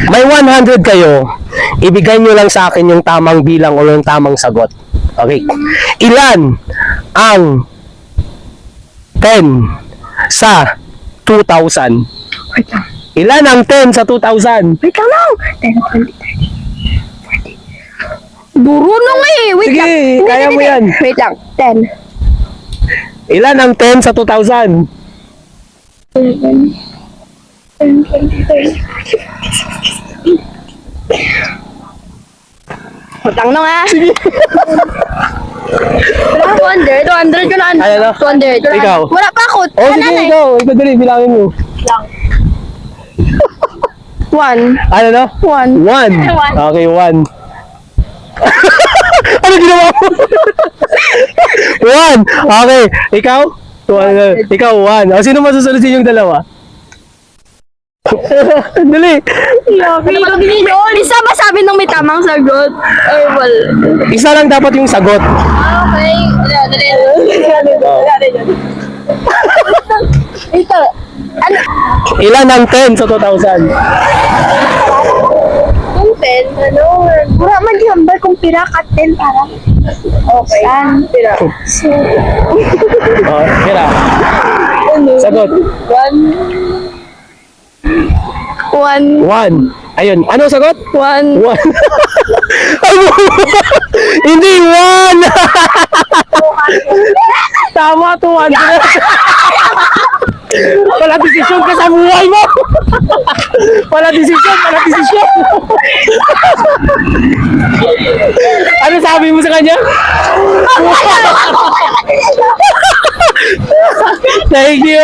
May 100 kayo. Ibigay nyo lang sa akin yung tamang bilang o yung tamang sagot. Okay. Ilan ang 10 sa 2,000? Wait lang. Ilan ang 10 sa 2,000? Wait lang lang. 10, 20, 30, 40. Durunong eh. Wait Sige, lang. Hindi, kaya mo yan. Wait lang. 10. Ilan ang 10 sa 2,000? 10, 20, 30. Utang nung ah. Sige. 200 ko na. Ay, ano? 200. Ikaw? Wala pa ako. Oh, sige, Nanay. ikaw. Ikaw dali, bilangin mo. 1. Ano no? 1. 1. Okay, 1. Ano ginawa mo? 1. Okay, ikaw? Ikaw, 1. O, sino masusunod sa inyong dalawa? Dali. Isa ba sabi nung may tamang sagot? Or wala? Isa lang dapat yung sagot. Okay. Ito. Ano? Ilan ang 10 sa 2,000? Kung 10, ano? Wala man di hambal kung pira ka 10 para. Okay. Saan? Pira. Oh, kira. Sagot. 1. 1. Ayun. Ano sagot? 1. 1. Hindi 1. Tama to 1. Wala desisyon ka sa buhay mo. Wala desisyon. Ano sabi mo sa kanya? Thank you.